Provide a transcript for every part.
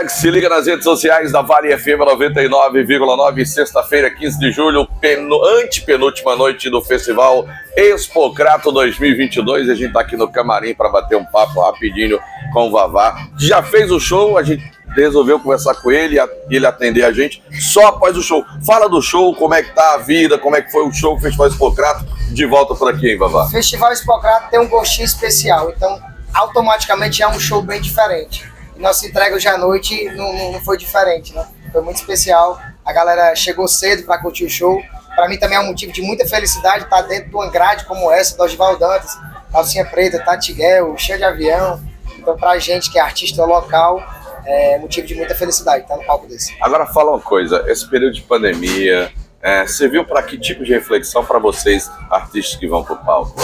Se liga nas redes sociais da Vale FM 99,9, sexta-feira, 15 de julho, antepenúltima noite do Festival Expocrato 2022. A gente tá aqui no camarim para bater um papo rapidinho com o Vavá. Já fez o show, a gente resolveu conversar com ele e ele atender a gente só após o show. Fala do show, como é que tá a vida, como é que foi o show, o Festival Expocrato. De volta por aqui, hein, Vavá? O Festival Expocrato tem um gostinho especial, então automaticamente é um show bem diferente. E nossa entrega hoje à noite não foi diferente, né? Foi muito especial. A galera chegou cedo para curtir o show. Para mim também é um motivo de muita felicidade estar dentro de uma grade como essa, do Osvaldo Dantas, Calcinha Preta, Tatiguel, Cheio de Avião. Então, pra gente que é artista local, é motivo de muita felicidade estar no palco desse. Agora fala uma coisa, esse período de pandemia, serviu para que tipo de reflexão para vocês, artistas que vão pro palco?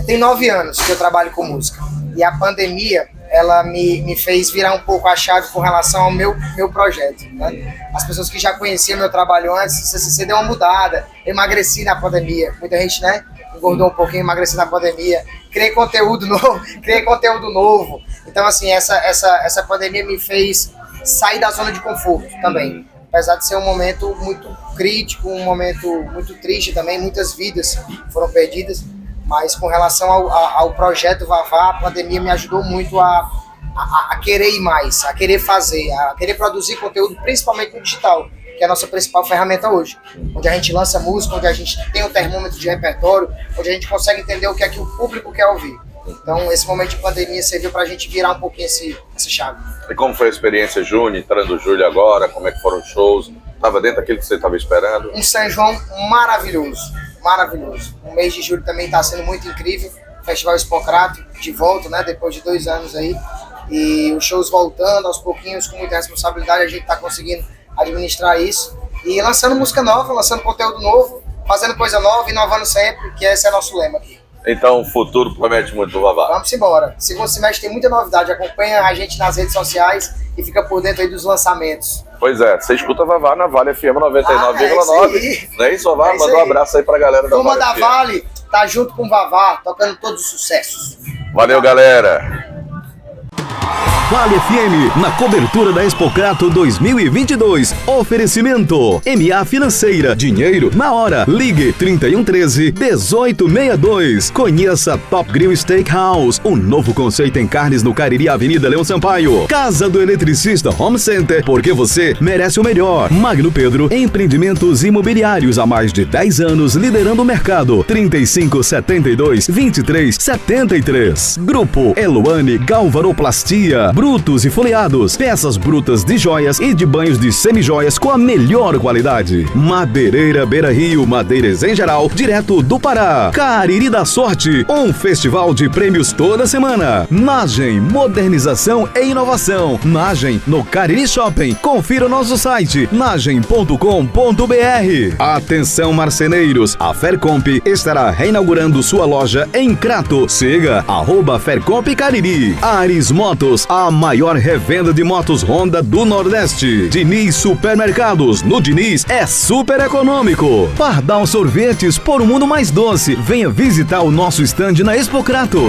Tem 9 anos que eu trabalho com música. E a pandemia, ela me fez virar um pouco a chave com relação ao meu projeto, né? As pessoas que já conheciam meu trabalho antes, você deu uma mudada, eu emagreci na pandemia, muita gente, né, engordou um pouquinho, emagreci na pandemia, criei conteúdo novo, então assim, essa pandemia me fez sair da zona de conforto também, apesar de ser um momento muito crítico, um momento muito triste também, muitas vidas foram perdidas. Mas com relação ao projeto Vavá, a pandemia me ajudou muito a querer ir mais, a querer fazer, a querer produzir conteúdo, principalmente no digital, que é a nossa principal ferramenta hoje. Onde a gente lança música, onde a gente tem um termômetro de repertório, onde a gente consegue entender o que é que o público quer ouvir. Então, esse momento de pandemia serviu pra gente virar um pouquinho essa chave. E como foi a experiência, Júnior, entrando julho agora? Como é que foram os shows? Estava dentro daquilo que você estava esperando? Um São João maravilhoso. O mês de julho também está sendo muito incrível. Festival Expocrato de volta, né? Depois de 2 anos aí. E os shows voltando aos pouquinhos, com muita responsabilidade, a gente está conseguindo administrar isso. E lançando música nova, lançando conteúdo novo, fazendo coisa nova, inovando sempre, que esse é nosso lema aqui. Então o futuro promete muito do Vavá. Vamos embora. Segundo semestre tem muita novidade. Acompanha a gente nas redes sociais e fica por dentro aí dos lançamentos. Pois é, você escuta Vavá na Vale FM 99,9. Não é isso, Vavá? Manda um abraço aí pra galera da Vale. Turma da Vale, tá junto com o Vavá, tocando todos os sucessos. Valeu, galera. Vale FM, na cobertura da Expocrato 2022. Oferecimento MA Financeira, dinheiro na hora. Ligue 3113-1862. Conheça Top Grill Steakhouse, um novo conceito em carnes no Cariri, Avenida Leão Sampaio. Casa do Eletricista Home Center, porque você merece o melhor. Magno Pedro, empreendimentos imobiliários há mais de 10 anos, liderando o mercado. 3572-2373. Grupo Eluane Galvanoplastia. Brutos e folheados, peças brutas de joias e de banhos de semijoias com a melhor qualidade. Madeireira Beira Rio, madeiras em geral, direto do Pará. Cariri da Sorte, um festival de prêmios toda semana. Nagem, modernização e inovação. Nagem no Cariri Shopping. Confira o nosso site, nagem.com.br. Atenção marceneiros, a Fercomp estará reinaugurando sua loja em Crato. Siga @Fercomp Cariri. Ares Motos, a maior revenda de motos Honda do Nordeste. Diniz Supermercados, no Diniz é super econômico. Pardal Sorvetes, por um mundo mais doce. Venha visitar o nosso estande na Expocrato.